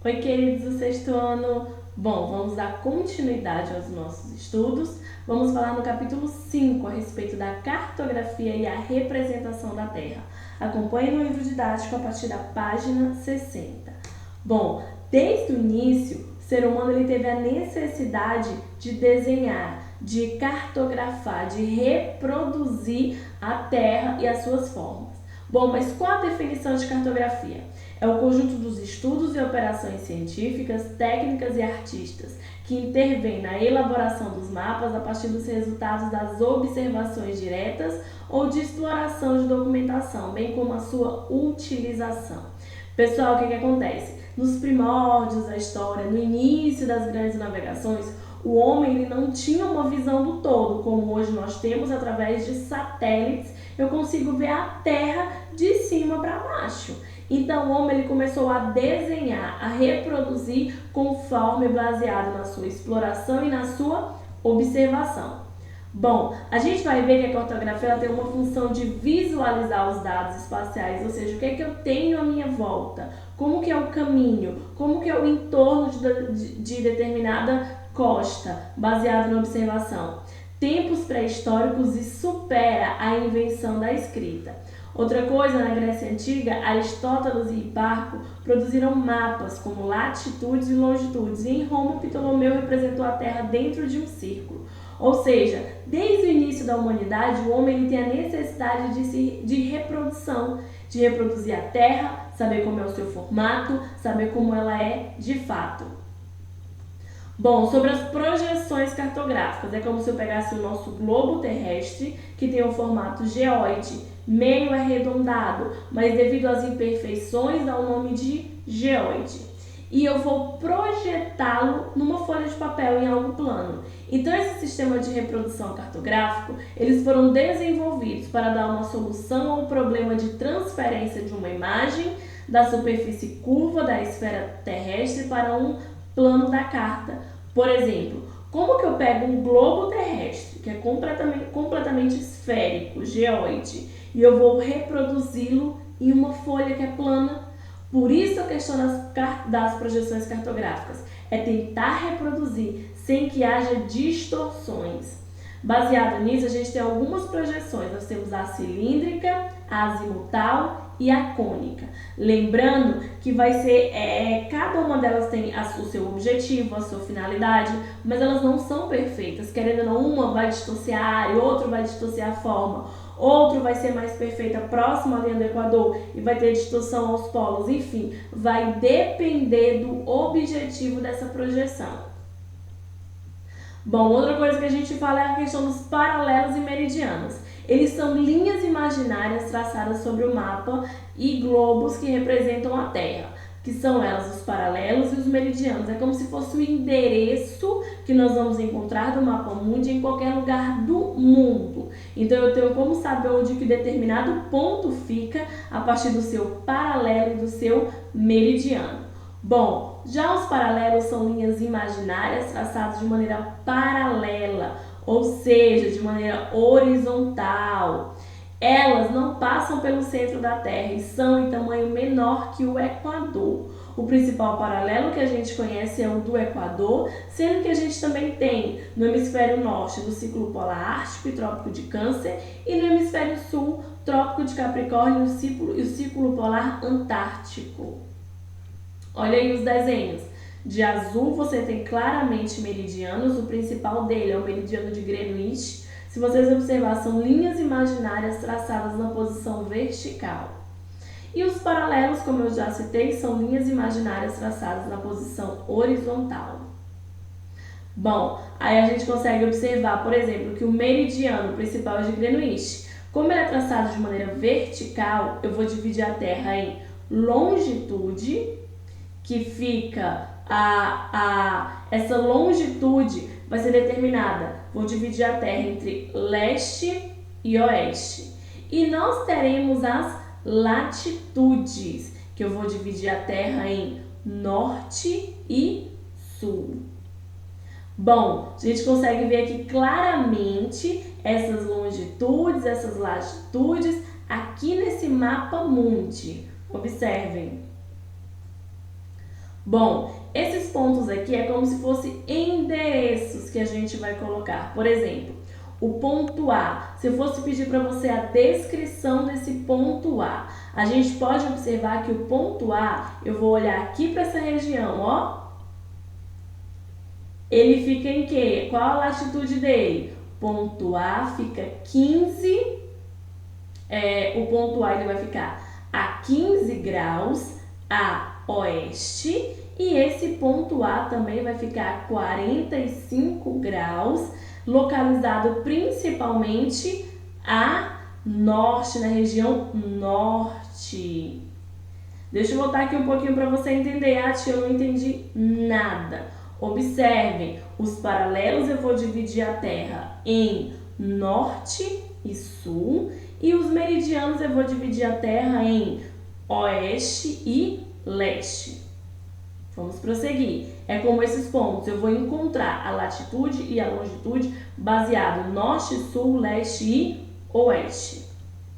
Oi, queridos do sexto ano! Bom, vamos dar continuidade aos nossos estudos. Vamos falar no capítulo 5 a respeito da cartografia e a representação da Terra. Acompanhe no livro didático a partir da página 60. Bom, desde o início, o ser humano ele teve a necessidade de desenhar, de cartografar, de reproduzir a Terra e as suas formas. Bom, mas qual a definição de cartografia? É o conjunto dos estudos e operações científicas, técnicas e artísticas que intervêm na elaboração dos mapas a partir dos resultados das observações diretas ou de exploração de documentação, bem como a sua utilização. Pessoal, o que acontece? Nos primórdios da história, no início das grandes navegações, o homem ele não tinha uma visão do todo, como hoje nós temos através de satélites. Eu consigo ver a Terra de cima para baixo. Então o homem ele começou a desenhar, a reproduzir conforme baseado na sua exploração e na sua observação. Bom, a gente vai ver que a cartografia ela tem uma função de visualizar os dados espaciais, ou seja, o que é que eu tenho à minha volta, como que é o caminho, como que é o entorno de determinada costa, baseado na observação. Tempos pré-históricos e supera a invenção da escrita. Outra coisa, na Grécia Antiga, Aristóteles e Hiparco produziram mapas como latitudes e longitudes, e em Roma, Ptolomeu representou a Terra dentro de um círculo. Ou seja, desde o início da humanidade, o homem ele tem a necessidade de reprodução, de reproduzir a Terra, saber como é o seu formato, saber como ela é de fato. Bom, sobre as projeções cartográficas, é como se eu pegasse o nosso globo terrestre, que tem um formato geóide, meio arredondado, mas devido às imperfeições dá o nome de geóide. E eu vou projetá-lo numa folha de papel em algo plano. Então esse sistema de reprodução cartográfico, eles foram desenvolvidos para dar uma solução ao problema de transferência de uma imagem da superfície curva da esfera terrestre para um plano da carta. Por exemplo, como que eu pego um globo terrestre, que é completamente esférico, geóide, e eu vou reproduzi-lo em uma folha que é plana? Por isso a questão das projeções cartográficas é tentar reproduzir sem que haja distorções. Baseado nisso, a gente tem algumas projeções. Nós temos a cilíndrica, a azimutal e a cônica. Lembrando que vai ser, cada uma delas tem o seu objetivo, a sua finalidade, mas elas não são perfeitas. Querendo ou não, uma vai distorcer a área, outra vai distorcer a forma, outro vai ser mais perfeita próxima à linha do Equador e vai ter distorção aos polos. Enfim, vai depender do objetivo dessa projeção. Bom, outra coisa que a gente fala é a questão dos paralelos e meridianos. Eles são linhas imaginárias traçadas sobre o mapa e globos que representam a Terra, que são elas os paralelos e os meridianos. É como se fosse o endereço que nós vamos encontrar do mapa mundi em qualquer lugar do mundo. Então eu tenho como saber onde que determinado ponto fica a partir do seu paralelo e do seu meridiano. Bom, já os paralelos são linhas imaginárias traçadas de maneira paralela, ou seja, de maneira horizontal. Elas não passam pelo centro da Terra e são em tamanho menor que o Equador. O principal paralelo que a gente conhece é o do Equador, sendo que a gente também tem no hemisfério norte do ciclo polar ártico e trópico de Câncer, e no hemisfério sul, trópico de Capricórnio e o ciclo polar antártico. Olha aí os desenhos. De azul você tem claramente meridianos, o principal dele é o meridiano de Greenwich. Se vocês observarem, são linhas imaginárias traçadas na posição vertical. E os paralelos, como eu já citei, são linhas imaginárias traçadas na posição horizontal. Bom, aí a gente consegue observar, por exemplo, que o meridiano principal é de Greenwich. Como ele é traçado de maneira vertical, eu vou dividir a Terra em longitude, que fica essa longitude vai ser determinada. Vou dividir a Terra entre leste e oeste. E nós teremos as latitudes, que eu vou dividir a Terra em norte e sul. Bom, a gente consegue ver aqui claramente essas longitudes, essas latitudes aqui nesse mapa mundi. Observem. Bom, esses pontos aqui é como se fossem endereços que a gente vai colocar. Por exemplo, o ponto A. Se eu fosse pedir para você a descrição desse ponto a gente pode observar que o ponto A, eu vou olhar aqui para essa região, ó. Ele fica em quê? Qual a latitude dele? Ponto A fica 15, o ponto A ele vai ficar a 15 graus a oeste e esse ponto A também vai ficar a 45 graus, localizado principalmente a norte, na região norte. Deixa eu voltar aqui um pouquinho para você entender. Ah, tia, eu não entendi nada. Observem, os paralelos eu vou dividir a Terra em norte e sul e os meridianos eu vou dividir a Terra em oeste e leste. Vamos prosseguir. É como esses pontos, eu vou encontrar a latitude e a longitude baseado em norte, sul, leste e oeste.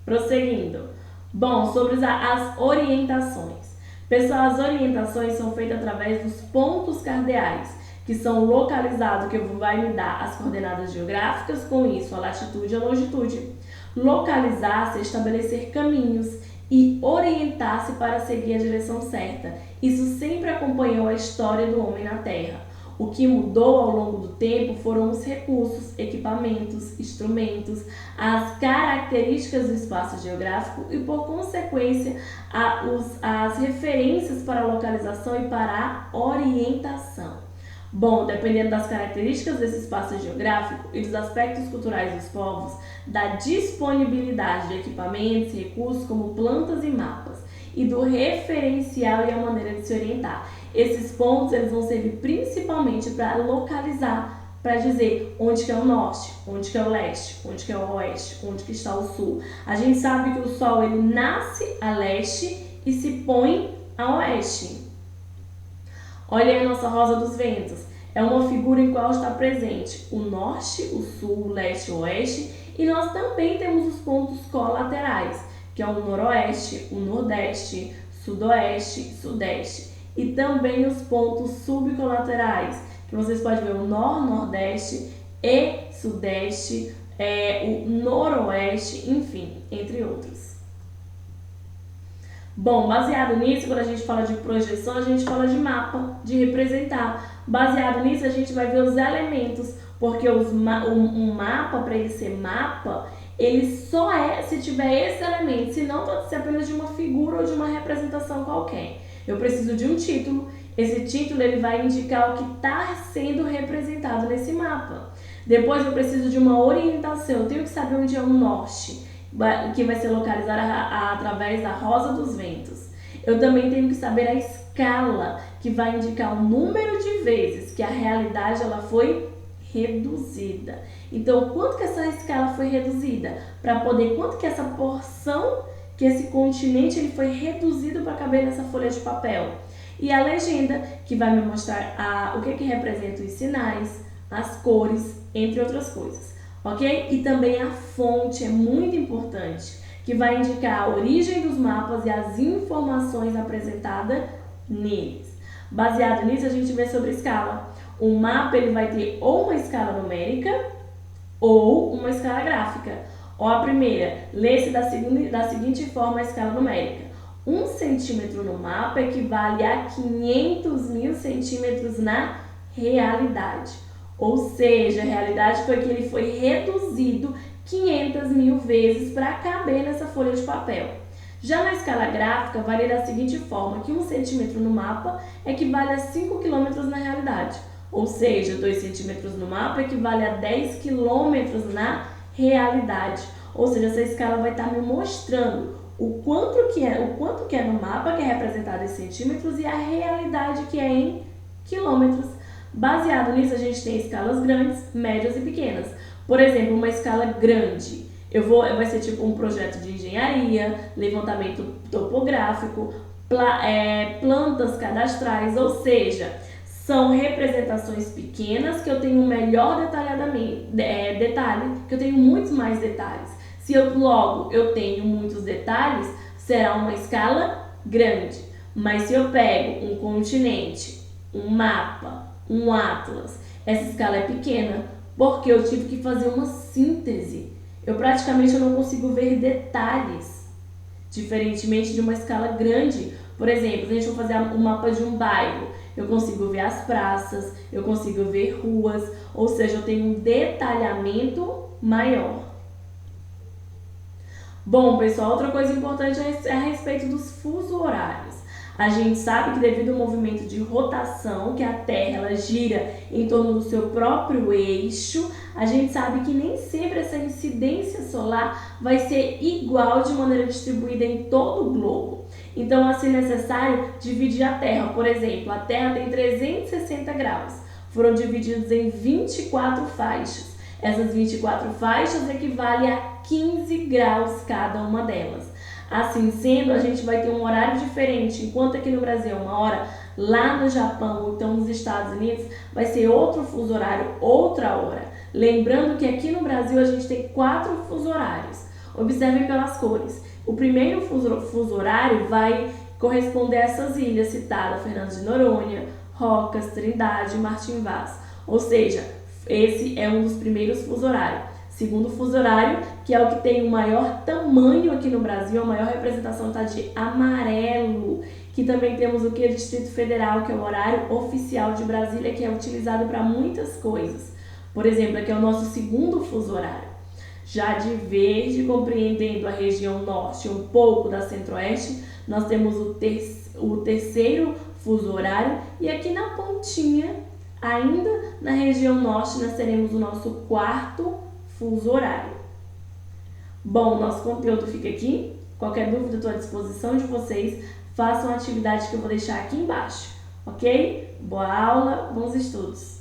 Prosseguindo. Bom, sobre as orientações. Pessoal, as orientações são feitas através dos pontos cardeais, que são localizados, que vai me dar as coordenadas geográficas, com isso a latitude e a longitude. Localizar-se, estabelecer caminhos e orientar-se para seguir a direção certa. Isso sempre acompanhou a história do homem na Terra. O que mudou ao longo do tempo foram os recursos, equipamentos, instrumentos, as características do espaço geográfico e, por consequência, as referências para a localização e para a orientação. Bom, dependendo das características desse espaço geográfico e dos aspectos culturais dos povos, da disponibilidade de equipamentos e recursos como plantas e mapas, e do referencial e a maneira de se orientar. Esses pontos eles vão servir principalmente para localizar, para dizer onde que é o norte, onde que é o leste, onde que é o oeste, onde que está o sul. A gente sabe que o sol ele nasce a leste e se põe a oeste. Olha aí a nossa rosa dos ventos. É uma figura em qual está presente o norte, o sul, o leste e o oeste. E nós também temos os pontos colaterais, que é o noroeste, o nordeste, sudoeste e sudeste. E também os pontos subcolaterais, que vocês podem ver o nordeste e sudeste, o noroeste, enfim, entre outros. Bom, baseado nisso, quando a gente fala de projeção, a gente fala de mapa, de representar. Baseado nisso, a gente vai ver os elementos, porque um mapa, para ele ser mapa, ele só é se tiver esse elemento, senão pode ser apenas de uma figura ou de uma representação qualquer. Eu preciso de um título, esse título ele vai indicar o que está sendo representado nesse mapa. Depois eu preciso de uma orientação, eu tenho que saber onde é o norte, que vai ser localizada através da rosa dos ventos. Eu também tenho que saber a escala, que vai indicar o número de vezes que a realidade ela foi reduzida. Então, quanto que essa escala foi reduzida? Para poder, quanto que essa porção, que esse continente ele foi reduzido para caber nessa folha de papel. E a legenda, que vai me mostrar o que representa os sinais, as cores, entre outras coisas. Ok? E também a fonte é muito importante, que vai indicar a origem dos mapas e as informações apresentadas neles. Baseado nisso, a gente vê sobre escala. O mapa ele vai ter ou uma escala numérica ou uma escala gráfica. Ó, a primeira, lê-se da seguinte forma a escala numérica. 1 centímetro no mapa equivale a 500 mil centímetros na realidade. Ou seja, a realidade foi que ele foi reduzido 500 mil vezes para caber nessa folha de papel. Já na escala gráfica, varia da seguinte forma, que 1 centímetro no mapa equivale a 5 quilômetros na realidade. Ou seja, 2 centímetros no mapa equivale a 10 quilômetros na realidade. Ou seja, essa escala vai estar me mostrando o quanto que é no mapa, que é representado em centímetros, e a realidade que é em quilômetros. Baseado nisso, a gente tem escalas grandes, médias e pequenas. Por exemplo, uma escala grande, vai ser tipo um projeto de engenharia, levantamento topográfico, plantas cadastrais, ou seja, são representações pequenas que eu tenho um melhor detalhe, que eu tenho muitos mais detalhes. Se eu tenho muitos detalhes, será uma escala grande. Mas se eu pego um continente, um mapa, um atlas, essa escala é pequena, porque eu tive que fazer uma síntese. Eu praticamente não consigo ver detalhes, diferentemente de uma escala grande. Por exemplo, se a gente for fazer um mapa de um bairro, eu consigo ver as praças, eu consigo ver ruas, ou seja, eu tenho um detalhamento maior. Bom, pessoal, outra coisa importante é a respeito dos fusos horários. A gente sabe que devido ao movimento de rotação, que a Terra ela gira em torno do seu próprio eixo, a gente sabe que nem sempre essa incidência solar vai ser igual de maneira distribuída em todo o globo. Então, assim, é necessário dividir a Terra. Por exemplo, a Terra tem 360 graus. Foram divididos em 24 faixas. Essas 24 faixas equivalem a 15 graus cada uma delas. Assim sendo, a gente vai ter um horário diferente. Enquanto aqui no Brasil é uma hora, lá no Japão ou então nos Estados Unidos vai ser outro fuso horário, outra hora. Lembrando que aqui no Brasil a gente tem 4 fuso horários. Observem pelas cores. O primeiro fuso horário vai corresponder a essas ilhas citadas: Fernando de Noronha, Rocas, Trindade e Martim Vaz. Ou seja, esse é um dos primeiros fuso horários. Segundo fuso horário, que é o que tem o maior tamanho aqui no Brasil, a maior representação está de amarelo, que também temos o que? O Distrito Federal, que é o horário oficial de Brasília, que é utilizado para muitas coisas. Por exemplo, aqui é o nosso segundo fuso horário. Já de verde, compreendendo a região norte e um pouco da centro-oeste, nós temos o terceiro fuso horário, e aqui na pontinha, ainda na região norte, nós teremos o nosso quarto fuso horário. Bom, nosso conteúdo fica aqui. Qualquer dúvida, estou à disposição de vocês. Façam a atividade que eu vou deixar aqui embaixo, ok? Boa aula, bons estudos!